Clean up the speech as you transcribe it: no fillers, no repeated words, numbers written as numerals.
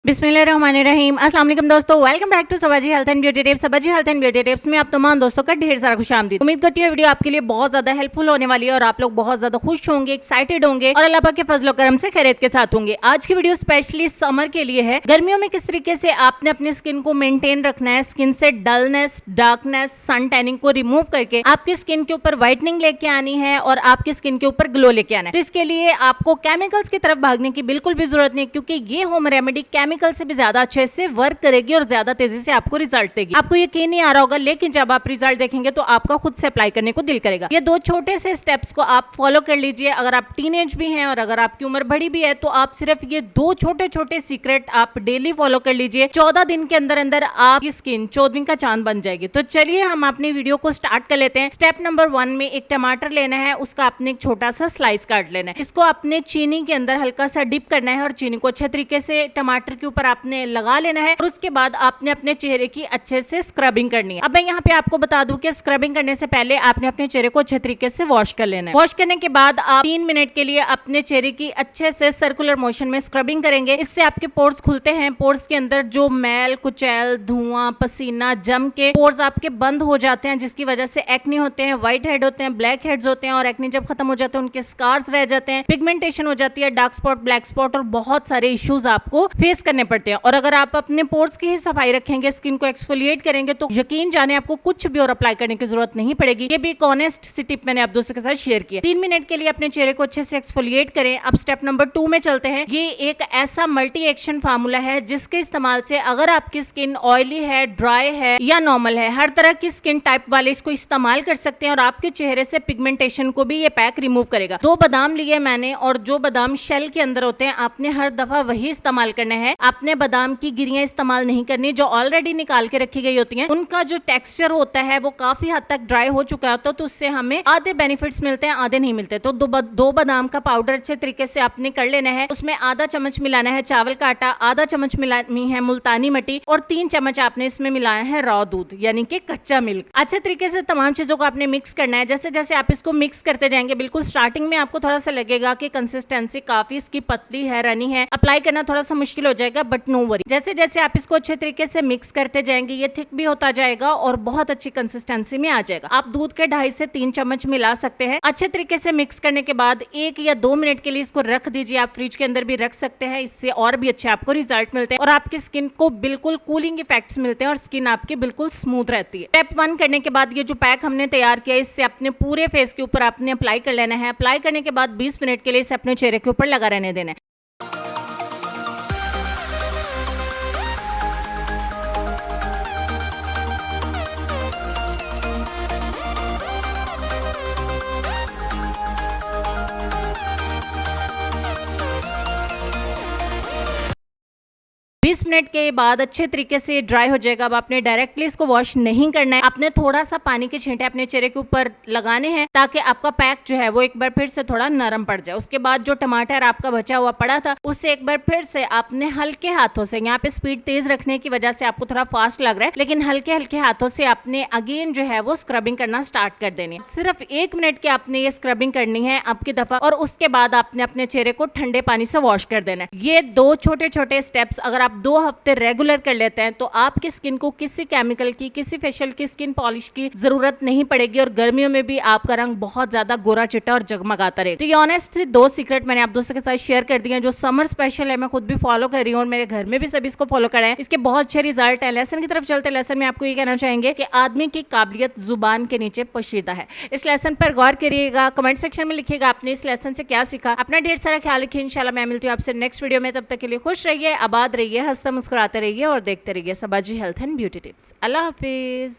बिस्मिल्लाहिर्रहमानिर्रहीम। अस्सलाम वालेकुम दोस्तों, welcome back to Sabaji health and beauty tips. Sabaji health and beauty tips में आप तमाम दोस्तों का ढेर सारा खुशामदीद। उम्मीद करती हूँ वीडियो आपके लिए बहुत ज्यादा हेल्पफुल होने वाली है और आप लोग बहुत ज्यादा खुश होंगे, एक्साइटेड होंगे और अल्लाह पाक के फजलो करम से खैरियत के साथ होंगे। आज की वीडियो स्पेशली समर के लिए है। गर्मियों में किस तरीके से आपने अपनी स्किन को मेंटेन रखना है, स्किन से डलनेस, डार्कनेस, सन टैनिंग को रिमूव करके आपकी स्किन के ऊपर व्हाइटनिंग लेके आनी है और आपकी स्किन के ऊपर ग्लो लेके आना है। तो इसके लिए आपको केमिकल्स की तरफ भागने की बिल्कुल भी जरूरत नहीं, क्योंकि ये होम रेमेडी केमिकल से भी ज्यादा अच्छे से वर्क करेगी और ज्यादा तेजी से आपको रिजल्ट देगी। आपको यकीन नहीं आ रहा होगा, लेकिन जब आप रिजल्ट देखेंगे तो आपका खुद से अप्लाई करने को दिल करेगा। ये दो छोटे से स्टेप्स को आप फॉलो कर लीजिए। अगर आप टीनेज भी हैं और अगर आपकी उम्र बड़ी भी है तो आप सिर्फ ये दो छोटे छोटे सीक्रेट आप डेली फॉलो कर लीजिए। 14 दिन के अंदर अंदर आपकी स्किन 14 का चांद बन जाएगी। तो चलिए हम अपनी वीडियो को स्टार्ट कर लेते हैं। स्टेप नंबर 1 में एक टमाटर लेना है, उसका आपने एक छोटा सा स्लाइस काट लेना है। इसको आपने चीनी के अंदर हल्का सा डिप करना है और चीनी को अच्छे तरीके से टमाटर के ऊपर आपने लगा लेना है और उसके बाद आपने अपने चेहरे की अच्छे से स्क्रबिंग करनी है। अब मैं यहाँ पे आपको बता दूं कि स्क्रबिंग करने से पहले आपने अपने चेहरे को अच्छे तरीके से वॉश कर लेना है। वॉश करने के बाद आप 3 मिनट के लिए अपने चेहरे की अच्छे से सर्कुलर मोशन में स्क्रबिंग करेंगे। इससे आपके पोर्स खुलते हैं। पोर्स के अंदर जो मैल, कुचैल, धुआं, पसीना जम के पोर्स आपके बंद हो जाते हैं, जिसकी वजह से एक्ने होते हैं, व्हाइट हेड होते हैं, ब्लैक हेड्स होते हैं और एक्ने जब खत्म हो जाते हैं उनके स्कार्स रह जाते हैं, पिगमेंटेशन हो जाती है, डार्क स्पॉट, ब्लैक स्पॉट और बहुत सारे इश्यूज आपको फेस करने पड़ते हैं। और अगर आप अपने पोर्स की ही सफाई रखेंगे, स्किन को एक्सफोलिएट करेंगे तो यकीन जाने आपको कुछ भी और अप्लाई करने की जरूरत नहीं पड़ेगी। ये भी एक ऑनेस्ट सी टिप मैंने आप दोस्तों के साथ शेयर किया। 3 मिनट के लिए अपने चेहरे को अच्छे से एक्सफोलिएट करें। अब स्टेप नंबर 2 में चलते हैं। ये एक ऐसा मल्टी एक्शन फार्मूला है जिसके इस्तेमाल से अगर आपकी स्किन ऑयली है, ड्राई है या नॉर्मल है, हर तरह की स्किन टाइप वाले इसको इस्तेमाल कर सकते हैं और आपके चेहरे से पिगमेंटेशन को भी ये पैक रिमूव करेगा। 2 बादाम लिए मैंने और जो बादाम शेल के अंदर होते हैं आपने हर दफा वही इस्तेमाल करना है। आपने बादाम की गिरियां इस्तेमाल नहीं करनी जो ऑलरेडी निकाल के रखी गई होती हैं। उनका जो टेक्सचर होता है वो काफी हद तक ड्राई हो चुका होता है, तो उससे हमें आधे बेनिफिट्स मिलते हैं, आधे नहीं मिलते। तो दो बादाम का पाउडर अच्छे तरीके से आपने कर लेना है। उसमें आधा चम्मच मिलाना है चावल का आटा, आधा चम्मच मिलानी है मुल्तानी मिट्टी और 3 चम्मच आपने इसमें मिलाना है रॉ दूध यानी कि कच्चा मिल्क। अच्छे तरीके से तमाम चीजों को आपने मिक्स करना है। जैसे जैसे आप इसको मिक्स करते जाएंगे, बिल्कुल स्टार्टिंग में आपको थोड़ा सा लगेगा कि कंसिस्टेंसी काफी इसकी पतली है, रनी है, अप्लाई करना थोड़ा सा मुश्किल हो जाएगा, बट नो वरी। जैसे जैसे आप इसको अच्छे तरीके से मिक्स करते जाएंगे ये थिक भी होता जाएगा और बहुत अच्छी कंसिस्टेंसी में आ जाएगा। आप दूध के 2.5 से 3 चम्मच मिला सकते हैं। अच्छे तरीके से मिक्स करने के बाद 1 या 2 मिनट के लिए इसको रख दीजिए। आप फ्रिज के अंदर भी रख सकते हैं, इससे और भी अच्छे आपको रिजल्ट मिलते हैं और आपकी स्किन को बिल्कुल कूलिंग इफेक्ट्स मिलते हैं और स्किन आपकी बिल्कुल स्मूथ रहती है। स्टेप 1 करने के बाद ये जो पैक हमने तैयार किया इससे अपने पूरे फेस के ऊपर आपने अप्लाई कर लेना है। अप्लाई करने के बाद 20 मिनट के लिए इसे अपने चेहरे के ऊपर लगा रहने देना है। 20 मिनट के बाद अच्छे तरीके से ड्राई हो जाएगा। अब आपने डायरेक्टली इसको वॉश नहीं करना है, आपने थोड़ा सा पानी के छींटे अपने चेहरे के ऊपर लगाने हैं ताकि आपका पैक जो है वो एक बार फिर से थोड़ा नरम पड़ जाए। उसके बाद जो टमाटर आपका बचा हुआ पड़ा था उससे एक बार फिर से आपने हल्के हाथों से, यहाँ पे स्पीड तेज रखने की वजह से आपको थोड़ा फास्ट लग रहा है, लेकिन हल्के हल्के हाथों से आपने अगेन जो है वो स्क्रबिंग करना स्टार्ट कर देनी है। सिर्फ 1 मिनट की आपने ये स्क्रबिंग करनी है आपकी दफा और उसके बाद आपने अपने चेहरे को ठंडे पानी से वॉश कर देना है। ये 2 छोटे छोटे स्टेप्स अगर आप 2 हफ्ते रेगुलर कर लेते हैं तो आपकी स्किन को किसी केमिकल की, किसी फेशियल की, स्किन पॉलिश की जरूरत नहीं पड़ेगी और गर्मियों में भी आपका रंग बहुत ज्यादा गोरा चिट्टा और जगमगाता रहेगा। तो ये ऑनेस्ट 2 सीक्रेट मैंने आप दोस्तों के साथ शेयर कर दिए हैं जो समर स्पेशल है। मैं खुद भी फॉलो कर रही हूँ और मेरे घर में भी सभी इसको फॉलो करा है। इसके बहुत अच्छे रिजल्ट है। लेसन की तरफ चलते लेसन में आपको ये कहना चाहेंगे कि आदमी की काबिलियत जुबान के नीचे पोशीदा है। इस लेसन पर गौर करिएगा, कमेंट सेक्शन में लिखिएगा आपने इस लेसन से क्या सीखा। अपना ढेर सारा ख्याल रखिए। इंशाल्लाह मैं मिलती हूँ आपसे नेक्स्ट वीडियो में। तब तक के लिए खुश रहिए, आबाद रहिए, हंसते मुस्कुराते रहिए और देखते रहिए Sabaji health and beauty tips. अल्लाह हाफिज।